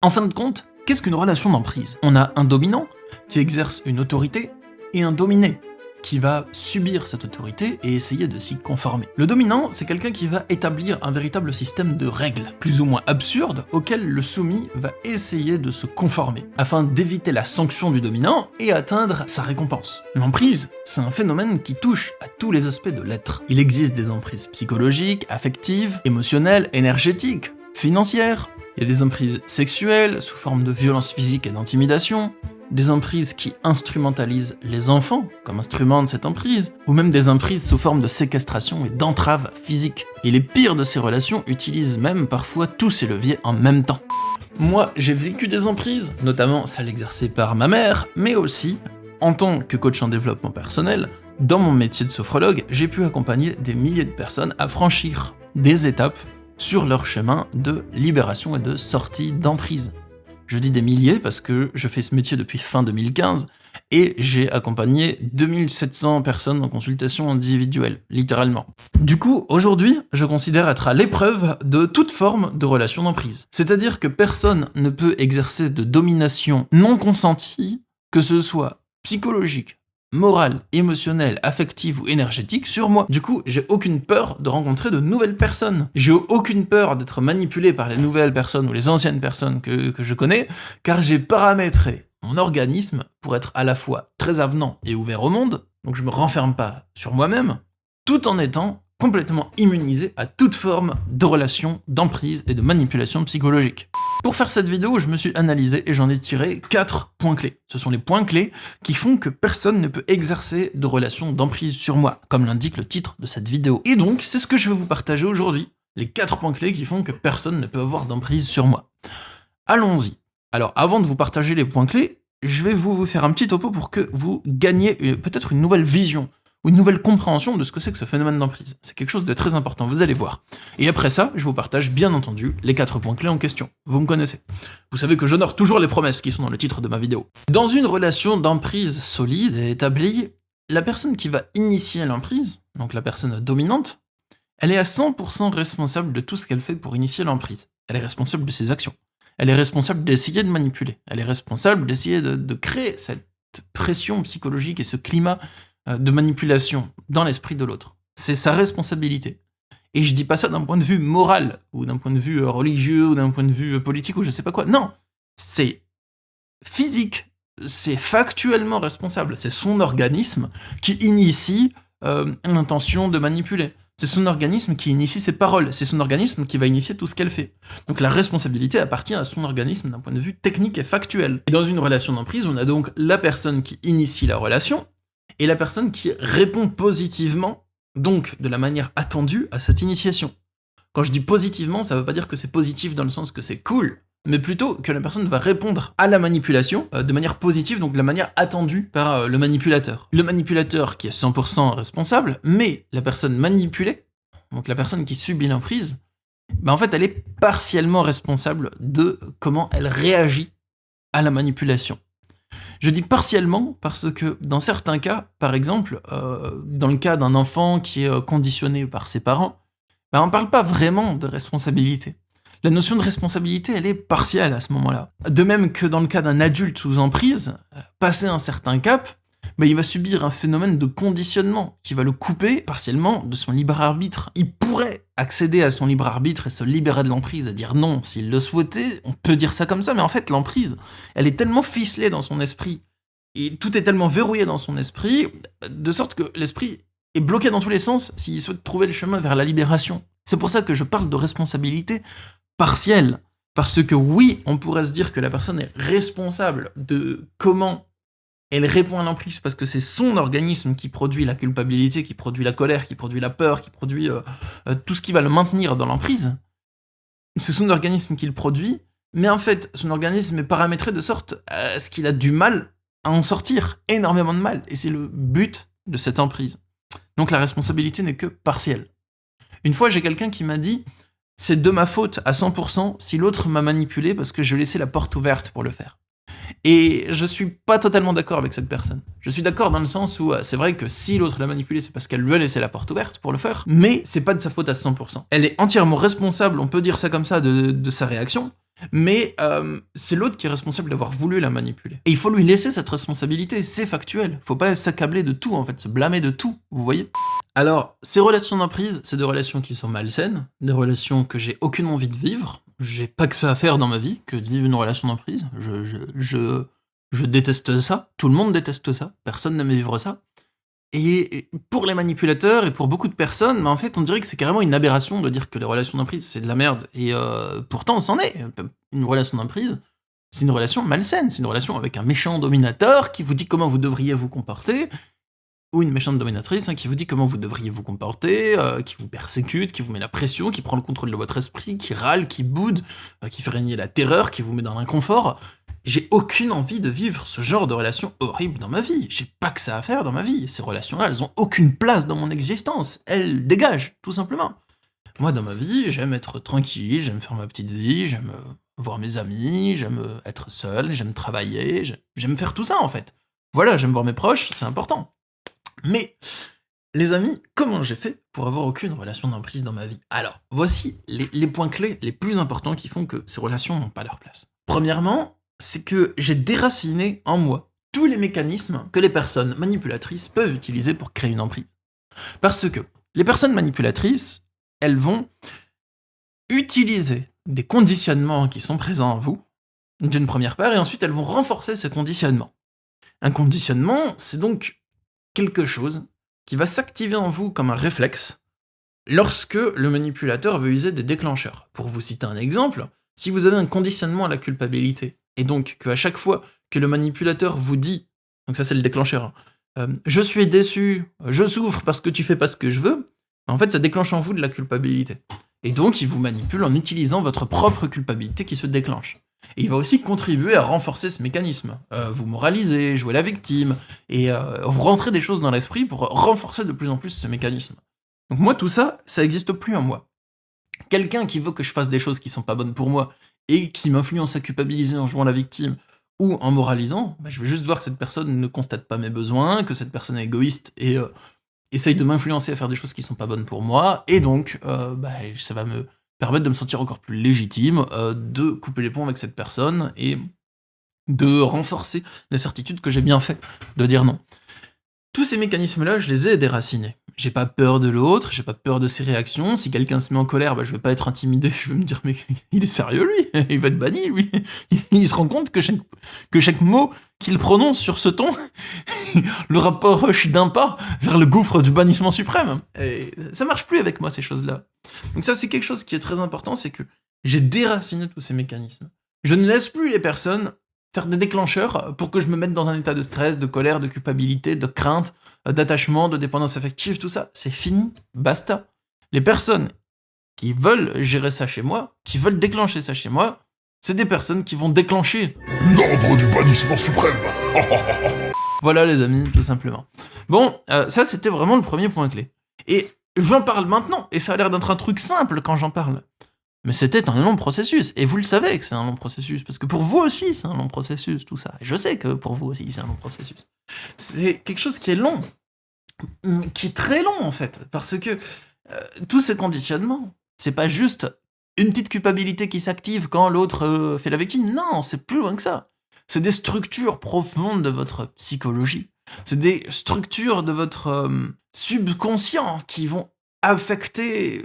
En fin de compte, qu'est-ce qu'une relation d'emprise? On a un dominant qui exerce une autorité et un dominé qui va subir cette autorité et essayer de s'y conformer. Le dominant, c'est quelqu'un qui va établir un véritable système de règles, plus ou moins absurdes, auxquelles le soumis va essayer de se conformer, afin d'éviter la sanction du dominant et atteindre sa récompense. L'emprise, c'est un phénomène qui touche à tous les aspects de l'être. Il existe des emprises psychologiques, affectives, émotionnelles, énergétiques, financières. Il y a des emprises sexuelles, sous forme de violence physique et d'intimidation, des emprises qui instrumentalisent les enfants comme instrument de cette emprise, ou même des emprises sous forme de séquestration et d'entrave physique. Et les pires de ces relations utilisent même parfois tous ces leviers en même temps. Moi, j'ai vécu des emprises, notamment celles exercées par ma mère, mais aussi, en tant que coach en développement personnel, dans mon métier de sophrologue, j'ai pu accompagner des milliers de personnes à franchir des étapes sur leur chemin de libération et de sortie d'emprise. Je dis des milliers parce que je fais ce métier depuis fin 2015 et j'ai accompagné 2700 personnes en consultation individuelle, littéralement. Du coup, aujourd'hui, je considère être à l'épreuve de toute forme de relation d'emprise. C'est-à-dire que personne ne peut exercer de domination non consentie, que ce soit psychologique, morale, émotionnelle, affective ou énergétique sur moi. Du coup, j'ai aucune peur de rencontrer de nouvelles personnes. J'ai aucune peur d'être manipulé par les nouvelles personnes ou les anciennes personnes que je connais, car j'ai paramétré mon organisme pour être à la fois très avenant et ouvert au monde, donc je me renferme pas sur moi-même, tout en étant complètement immunisé à toute forme de relation, d'emprise et de manipulation psychologique. Pour faire cette vidéo, je me suis analysé et j'en ai tiré 4 points clés. Ce sont les points clés qui font que personne ne peut exercer de relation d'emprise sur moi, comme l'indique le titre de cette vidéo. Et donc, c'est ce que je vais vous partager aujourd'hui, les 4 points clés qui font que personne ne peut avoir d'emprise sur moi. Allons-y. Alors, avant de vous partager les points clés, je vais vous faire un petit topo pour que vous gagniez peut-être une nouvelle vision ou une nouvelle compréhension de ce que c'est que ce phénomène d'emprise. C'est quelque chose de très important, vous allez voir. Et après ça, je vous partage bien entendu les 4 points clés en question. Vous me connaissez. Vous savez que j'honore toujours les promesses qui sont dans le titre de ma vidéo. Dans une relation d'emprise solide et établie, la personne qui va initier l'emprise, donc la personne dominante, elle est à 100% responsable de tout ce qu'elle fait pour initier l'emprise. Elle est responsable de ses actions. Elle est responsable d'essayer de manipuler. Elle est responsable d'essayer de créer cette pression psychologique et ce climat de manipulation dans l'esprit de l'autre. C'est sa responsabilité. Et je dis pas ça d'un point de vue moral, ou d'un point de vue religieux, ou d'un point de vue politique, ou je sais pas quoi. Non, c'est physique, c'est factuellement responsable. C'est son organisme qui initie l'intention de manipuler. C'est son organisme qui initie ses paroles. C'est son organisme qui va initier tout ce qu'elle fait. Donc la responsabilité appartient à son organisme d'un point de vue technique et factuel. Et dans une relation d'emprise, on a donc la personne qui initie la relation, et la personne qui répond positivement, donc de la manière attendue, à cette initiation. Quand je dis positivement, ça veut pas dire que c'est positif dans le sens que c'est cool, mais plutôt que la personne va répondre à la manipulation de manière positive, donc de la manière attendue par le manipulateur. Le manipulateur qui est 100% responsable, mais la personne manipulée, donc la personne qui subit l'emprise, en fait elle est partiellement responsable de comment elle réagit à la manipulation. Je dis partiellement parce que dans certains cas, par exemple, dans le cas d'un enfant qui est conditionné par ses parents, on ne parle pas vraiment de responsabilité. La notion de responsabilité, elle est partielle à ce moment-là. De même que dans le cas d'un adulte sous emprise, passé un certain cap, il va subir un phénomène de conditionnement qui va le couper partiellement de son libre arbitre. Il pourrait accéder à son libre arbitre et se libérer de l'emprise et dire non s'il le souhaitait, on peut dire ça comme ça, mais en fait l'emprise, elle est tellement ficelée dans son esprit, et tout est tellement verrouillé dans son esprit, de sorte que l'esprit est bloqué dans tous les sens s'il souhaite trouver le chemin vers la libération. C'est pour ça que je parle de responsabilité partielle, parce que oui, on pourrait se dire que la personne est responsable de comment elle répond à l'emprise parce que c'est son organisme qui produit la culpabilité, qui produit la colère, qui produit la peur, qui produit tout ce qui va le maintenir dans l'emprise. C'est son organisme qui le produit, mais en fait, son organisme est paramétré de sorte à ce qu'il a du mal à en sortir, énormément de mal, et c'est le but de cette emprise. Donc la responsabilité n'est que partielle. Une fois, j'ai quelqu'un qui m'a dit « c'est de ma faute à 100% si l'autre m'a manipulé parce que je laissais la porte ouverte pour le faire ». Et je suis pas totalement d'accord avec cette personne. Je suis d'accord dans le sens où c'est vrai que si l'autre l'a manipulé, c'est parce qu'elle lui a laissé la porte ouverte pour le faire, mais c'est pas de sa faute à 100%. Elle est entièrement responsable, on peut dire ça comme ça, de sa réaction, Mais c'est l'autre qui est responsable d'avoir voulu la manipuler. Et il faut lui laisser cette responsabilité, c'est factuel. Faut pas s'accabler de tout, en fait, se blâmer de tout, vous voyez. Alors, ces relations d'emprise, c'est des relations qui sont malsaines, des relations que j'ai aucune envie de vivre. J'ai pas que ça à faire dans ma vie que de vivre une relation d'emprise. Je déteste ça. Tout le monde déteste ça. Personne n'aime vivre ça. Et pour les manipulateurs et pour beaucoup de personnes, en fait, on dirait que c'est carrément une aberration de dire que les relations d'emprise, c'est de la merde. Et pourtant, c'en est. Une relation d'emprise, c'est une relation malsaine. C'est une relation avec un méchant dominateur qui vous dit comment vous devriez vous comporter, ou une méchante dominatrice qui vous dit comment vous devriez vous comporter, qui vous persécute, qui vous met la pression, qui prend le contrôle de votre esprit, qui râle, qui boude, qui fait régner la terreur, qui vous met dans l'inconfort. J'ai aucune envie de vivre ce genre de relation horrible dans ma vie. J'ai pas que ça à faire dans ma vie. Ces relations-là, elles ont aucune place dans mon existence. Elles dégagent, tout simplement. Moi, dans ma vie, j'aime être tranquille, j'aime faire ma petite vie, j'aime voir mes amis, j'aime être seul, j'aime travailler, j'aime faire tout ça, en fait. Voilà, j'aime voir mes proches, c'est important. Mais, les amis, comment j'ai fait pour avoir aucune relation d'emprise dans ma vie? Alors, voici les points clés les plus importants qui font que ces relations n'ont pas leur place. Premièrement, c'est que j'ai déraciné en moi tous les mécanismes que les personnes manipulatrices peuvent utiliser pour créer une emprise. Parce que les personnes manipulatrices, elles vont utiliser des conditionnements qui sont présents en vous, d'une première part, et ensuite elles vont renforcer ces conditionnements. Un conditionnement, c'est donc quelque chose qui va s'activer en vous comme un réflexe lorsque le manipulateur veut user des déclencheurs. Pour vous citer un exemple, si vous avez un conditionnement à la culpabilité, et donc qu'à chaque fois que le manipulateur vous dit, donc ça c'est le déclencheur, je suis déçu, je souffre parce que tu fais pas ce que je veux, en fait ça déclenche en vous de la culpabilité. Et donc il vous manipule en utilisant votre propre culpabilité qui se déclenche. Et il va aussi contribuer à renforcer ce mécanisme. Vous moralisez, jouez la victime, et vous rentrez des choses dans l'esprit pour renforcer de plus en plus ce mécanisme. Donc moi tout ça, ça n'existe plus en moi. Quelqu'un qui veut que je fasse des choses qui sont pas bonnes pour moi, et qui m'influence à culpabiliser en jouant la victime, ou en moralisant, je vais juste voir que cette personne ne constate pas mes besoins, que cette personne est égoïste, et essaye de m'influencer à faire des choses qui sont pas bonnes pour moi, et donc ça va me permettre de me sentir encore plus légitime, de couper les ponts avec cette personne, et de renforcer la certitude que j'ai bien fait de dire non. Tous ces mécanismes-là, je les ai déracinés. J'ai pas peur de l'autre, j'ai pas peur de ses réactions. Si quelqu'un se met en colère, je vais pas être intimidé, je vais me dire mais il est sérieux lui, il va être banni lui. Il se rend compte que chaque mot qu'il prononce sur ce ton le rapproche d'un pas vers le gouffre du bannissement suprême. Et ça marche plus avec moi ces choses-là. Donc ça c'est quelque chose qui est très important, c'est que j'ai déraciné tous ces mécanismes. Je ne laisse plus les personnes faire des déclencheurs pour que je me mette dans un état de stress, de colère, de culpabilité, de crainte, d'attachement, de dépendance affective, tout ça, c'est fini, basta. Les personnes qui veulent gérer ça chez moi, qui veulent déclencher ça chez moi, c'est des personnes qui vont déclencher l'ordre du bannissement suprême. Voilà les amis, tout simplement. Bon, ça c'était vraiment le premier point clé. Et j'en parle maintenant, et ça a l'air d'être un truc simple quand j'en parle. Mais c'était un long processus, et vous le savez que c'est un long processus, parce que pour vous aussi c'est un long processus, tout ça. Et je sais que pour vous aussi c'est un long processus. C'est quelque chose qui est long, qui est très long en fait, parce que tous ces conditionnements, c'est pas juste une petite culpabilité qui s'active quand l'autre fait la victime, non, c'est plus loin que ça. C'est des structures profondes de votre psychologie, c'est des structures de votre subconscient qui vont affecter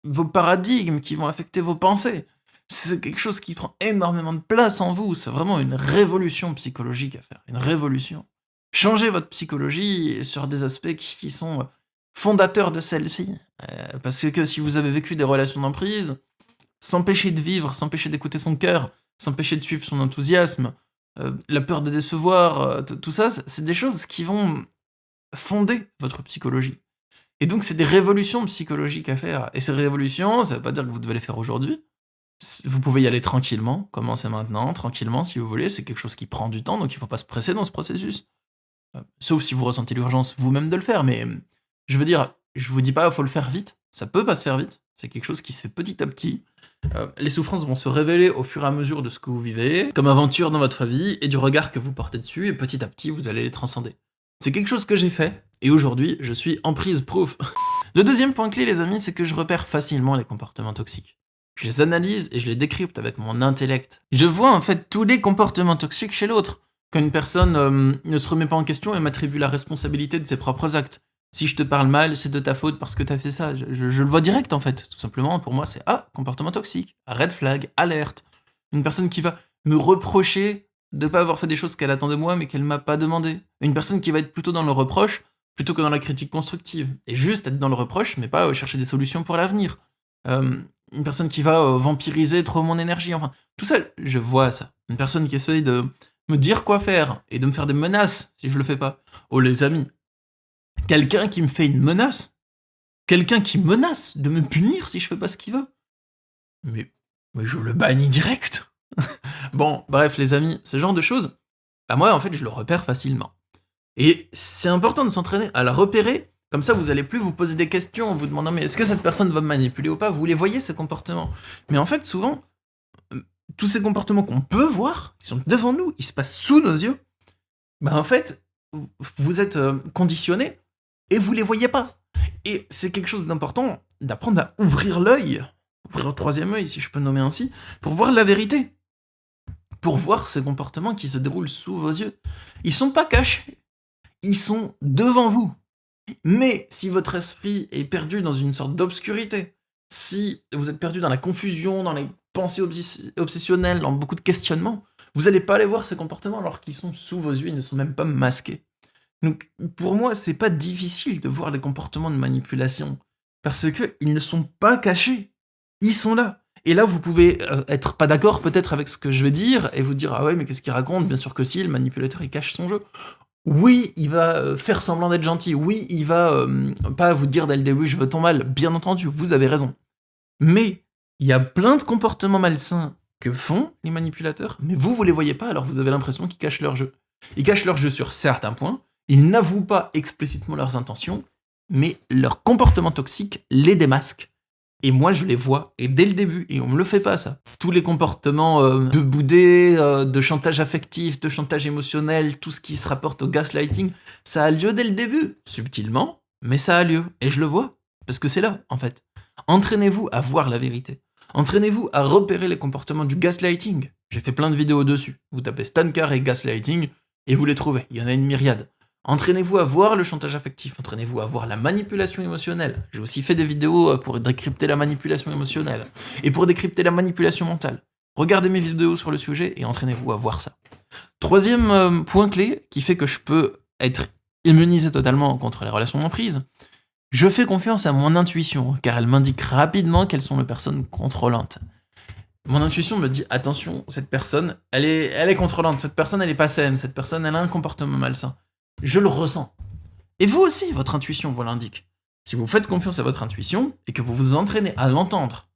vos paradigmes, qui vont affecter vos pensées. C'est quelque chose qui prend énormément de place en vous, c'est vraiment une révolution psychologique à faire, une révolution. Changez votre psychologie sur des aspects qui sont fondateurs de celle-ci. Parce que si vous avez vécu des relations d'emprise, s'empêcher de vivre, s'empêcher d'écouter son cœur, s'empêcher de suivre son enthousiasme, la peur de décevoir, tout ça, c'est des choses qui vont fonder votre psychologie. Et donc, c'est des révolutions psychologiques à faire. Et ces révolutions, ça veut pas dire que vous devez les faire aujourd'hui. Vous pouvez y aller tranquillement, commencer maintenant, tranquillement, si vous voulez. C'est quelque chose qui prend du temps, donc il faut pas se presser dans ce processus. Sauf si vous ressentez l'urgence vous-même de le faire, mais je veux dire, je vous dis pas, il faut le faire vite. Ça peut pas se faire vite. C'est quelque chose qui se fait petit à petit. Les souffrances vont se révéler au fur et à mesure de ce que vous vivez, comme aventure dans votre vie, et du regard que vous portez dessus, et petit à petit, vous allez les transcender. C'est quelque chose que j'ai fait, et aujourd'hui, je suis emprise proof. Le deuxième point clé, les amis, c'est que je repère facilement les comportements toxiques. je les analyse et je les décrypte avec mon intellect. Je vois en fait tous les comportements toxiques chez l'autre. Quand une personne ne se remet pas en question et m'attribue la responsabilité de ses propres actes. Si je te parle mal, c'est de ta faute parce que t'as fait ça. Je le vois direct en fait. Tout simplement, pour moi, c'est comportement toxique, red flag, alerte. Une personne qui va me reprocher de pas avoir fait des choses qu'elle attend de moi mais qu'elle m'a pas demandé. Une personne qui va être plutôt dans le reproche plutôt que dans la critique constructive. Et juste être dans le reproche mais pas chercher des solutions pour l'avenir. Une personne qui va vampiriser trop mon énergie. Enfin, tout ça, je vois ça. Une personne qui essaye de me dire quoi faire et de me faire des menaces si je le fais pas. Oh les amis, quelqu'un qui me fait une menace, quelqu'un qui menace de me punir si je fais pas ce qu'il veut, mais je le bannis direct. Bon, bref les amis, ce genre de choses, bah moi en fait je le repère facilement. Et c'est important de s'entraîner à la repérer, comme ça vous allez plus vous poser des questions en vous demandant mais est-ce que cette personne va me manipuler ou pas, vous les voyez ces comportements. Mais en fait souvent, tous ces comportements qu'on peut voir, qui sont devant nous, ils se passent sous nos yeux, bah en fait, vous êtes conditionné et vous les voyez pas. Et c'est quelque chose d'important d'apprendre à ouvrir l'œil, ouvrir le troisième œil si je peux le nommer ainsi, pour voir la vérité. Pour voir ces comportements qui se déroulent sous vos yeux. Ils sont pas cachés, ils sont devant vous. Mais si votre esprit est perdu dans une sorte d'obscurité, si vous êtes perdu dans la confusion, dans les pensées obsessionnelles, dans beaucoup de questionnements, vous n'allez pas aller voir ces comportements alors qu'ils sont sous vos yeux, ils ne sont même pas masqués. Donc pour moi, c'est pas difficile de voir les comportements de manipulation, parce qu'ils ne sont pas cachés, ils sont là. Et là, vous pouvez être pas d'accord peut-être avec ce que je vais dire, et vous dire « Ah ouais, mais qu'est-ce qu'il raconte ? Bien sûr que si, le manipulateur, il cache son jeu. » Oui, il va faire semblant d'être gentil, oui, il va pas vous dire dès le début « Je veux ton mal », bien entendu, vous avez raison. Mais il y a plein de comportements malsains que font les manipulateurs, mais vous les voyez pas, alors vous avez l'impression qu'ils cachent leur jeu. Ils cachent leur jeu sur certains points, ils n'avouent pas explicitement leurs intentions, mais leur comportement toxique les démasque. Et moi, je les vois, et dès le début, et on me le fait pas, ça. Tous les comportements de boudé, de chantage affectif, de chantage émotionnel, tout ce qui se rapporte au gaslighting, ça a lieu dès le début, subtilement, mais ça a lieu, et je le vois, parce que c'est là, en fait. Entraînez-vous à voir la vérité. Entraînez-vous à repérer les comportements du gaslighting. J'ai fait plein de vidéos dessus. Vous tapez Stan Carr et gaslighting, et vous les trouvez, il y en a une myriade. Entraînez-vous à voir le chantage affectif, entraînez-vous à voir la manipulation émotionnelle. J'ai aussi fait des vidéos pour décrypter la manipulation émotionnelle, et pour décrypter la manipulation mentale. Regardez mes vidéos sur le sujet et entraînez-vous à voir ça. Troisième point clé qui fait que je peux être immunisé totalement contre les relations d'emprise, je fais confiance à mon intuition, car elle m'indique rapidement quelles sont les personnes contrôlantes. Mon intuition me dit, attention, cette personne, elle est contrôlante, cette personne, elle est pas saine, cette personne, elle a un comportement malsain. Je le ressens. Et vous aussi, votre intuition vous l'indique. Si vous faites confiance à votre intuition, et que vous vous entraînez à l'entendre,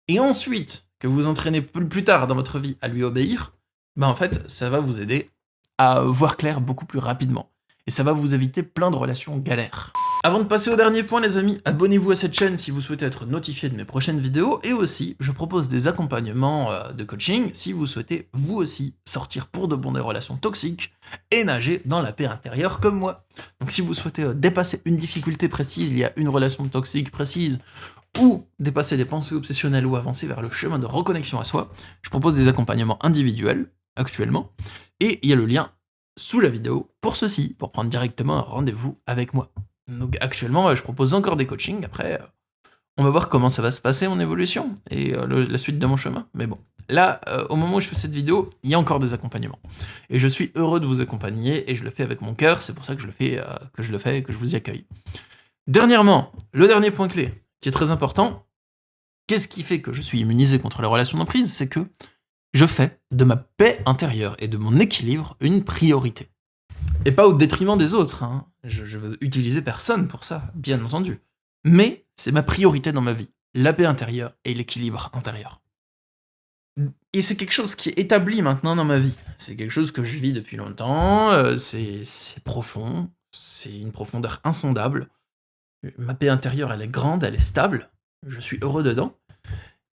et ensuite, que vous vous entraînez plus tard dans votre vie à lui obéir, ben en fait, ça va vous aider à voir clair beaucoup plus rapidement. Et ça va vous éviter plein de relations galères. Avant de passer au dernier point les amis, abonnez-vous à cette chaîne si vous souhaitez être notifié de mes prochaines vidéos, et aussi, je propose des accompagnements de coaching si vous souhaitez vous aussi sortir pour de bon des relations toxiques et nager dans la paix intérieure comme moi. Donc si vous souhaitez dépasser une difficulté précise liée à une relation toxique précise, ou dépasser des pensées obsessionnelles ou avancer vers le chemin de reconnexion à soi, je propose des accompagnements individuels, actuellement, et il y a le lien sous la vidéo pour ceci, pour prendre directement un rendez-vous avec moi. Donc actuellement, je propose encore des coachings, après, on va voir comment ça va se passer, mon évolution, et la suite de mon chemin. Mais bon, là, au moment où je fais cette vidéo, il y a encore des accompagnements. Et je suis heureux de vous accompagner, et je le fais avec mon cœur, c'est pour ça que je le fais et que je vous y accueille. Dernièrement, le dernier point clé, qui est très important, qu'est-ce qui fait que je suis immunisé contre les relations d'emprise, c'est que je fais de ma paix intérieure et de mon équilibre une priorité. Et pas au détriment des autres, hein. Je veux utiliser personne pour ça, bien entendu. Mais c'est ma priorité dans ma vie, la paix intérieure et l'équilibre intérieur. Et c'est quelque chose qui est établi maintenant dans ma vie. C'est quelque chose que je vis depuis longtemps, c'est profond, c'est une profondeur insondable. Ma paix intérieure, elle est grande, elle est stable, je suis heureux dedans.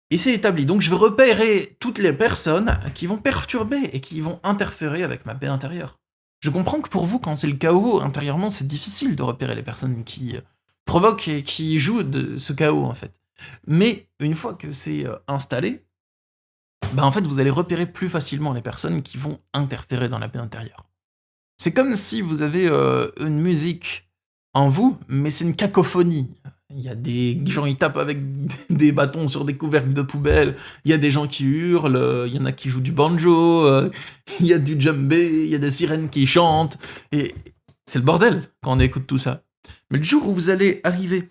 Et c'est établi, donc je vais repérer toutes les personnes qui vont perturber et qui vont interférer avec ma paix intérieure. Je comprends que pour vous, quand c'est le chaos intérieurement, c'est difficile de repérer les personnes qui provoquent et qui jouent de ce chaos, en fait. Mais une fois que c'est installé, bah en fait vous allez repérer plus facilement les personnes qui vont interférer dans la paix intérieure. C'est comme si vous avez une musique en vous, mais c'est une cacophonie. Il y a des gens qui tapent avec des bâtons sur des couvercles de poubelle, il y a des gens qui hurlent, il y en a qui jouent du banjo, il y a du djembé, il y a des sirènes qui chantent, et c'est le bordel quand on écoute tout ça. Mais le jour où vous allez arriver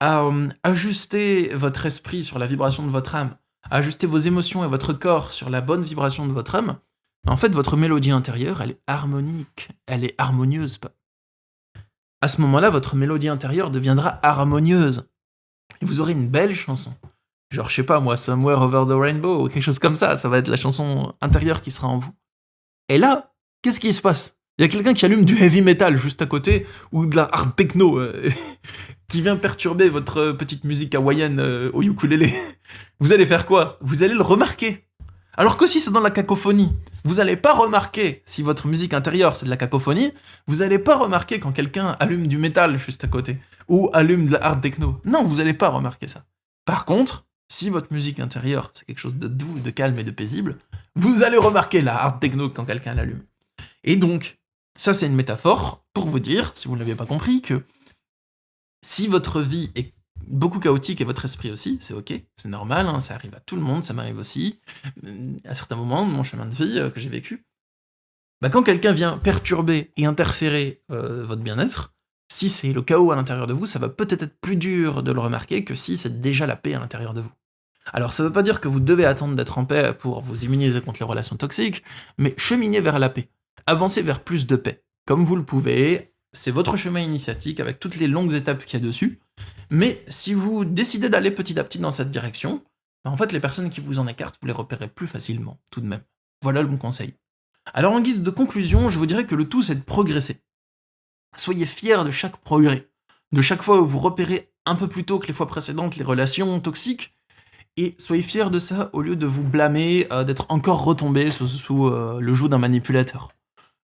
à ajuster votre esprit sur la vibration de votre âme, à ajuster vos émotions et votre corps sur la bonne vibration de votre âme, en fait, votre mélodie intérieure, elle est harmonique, elle est harmonieuse. À ce moment-là, votre mélodie intérieure deviendra harmonieuse. Et vous aurez une belle chanson. Genre, je sais pas moi, Somewhere Over the Rainbow, ou quelque chose comme ça va être la chanson intérieure qui sera en vous. Et là, qu'est-ce qui se passe? Il y a quelqu'un qui allume du heavy metal juste à côté, ou de la hard techno, qui vient perturber votre petite musique hawaïenne au ukulélé. Vous allez faire quoi? Vous allez le remarquer. Alors que si c'est dans la cacophonie, vous allez pas remarquer, si votre musique intérieure c'est de la cacophonie, vous allez pas remarquer quand quelqu'un allume du métal juste à côté, ou allume de la hard techno. Non, vous allez pas remarquer ça. Par contre, si votre musique intérieure c'est quelque chose de doux, de calme et de paisible, vous allez remarquer la hard techno quand quelqu'un l'allume. Et donc, ça c'est une métaphore pour vous dire, si vous ne l'avez pas compris, que si votre vie est beaucoup chaotique et votre esprit aussi, c'est ok, c'est normal, hein, ça arrive à tout le monde, ça m'arrive aussi, à certains moments de mon chemin de vie que j'ai vécu. Bah, quand quelqu'un vient perturber et interférer votre bien-être, si c'est le chaos à l'intérieur de vous, ça va peut-être être plus dur de le remarquer que si c'est déjà la paix à l'intérieur de vous. Alors ça veut pas dire que vous devez attendre d'être en paix pour vous immuniser contre les relations toxiques, mais cheminez vers la paix, avancez vers plus de paix, comme vous le pouvez, c'est votre chemin initiatique avec toutes les longues étapes qu'il y a dessus, mais si vous décidez d'aller petit à petit dans cette direction, bah en fait les personnes qui vous en écartent, vous les repérez plus facilement, tout de même. Voilà le bon conseil. Alors en guise de conclusion, je vous dirais que le tout c'est de progresser. Soyez fiers de chaque progrès, de chaque fois où vous repérez un peu plus tôt que les fois précédentes les relations toxiques, et soyez fiers de ça au lieu de vous blâmer, d'être encore retombé sous le joug d'un manipulateur.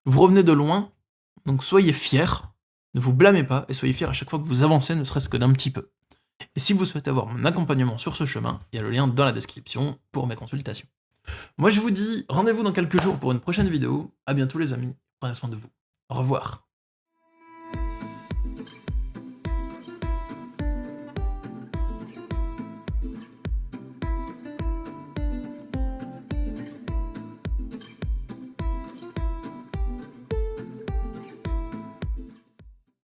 Vous revenez de loin, donc soyez fiers, ne vous blâmez pas, et soyez fiers à chaque fois que vous avancez, ne serait-ce que d'un petit peu. Et si vous souhaitez avoir mon accompagnement sur ce chemin, il y a le lien dans la description pour mes consultations. Moi je vous dis rendez-vous dans quelques jours pour une prochaine vidéo, à bientôt les amis, prenez soin de vous, au revoir.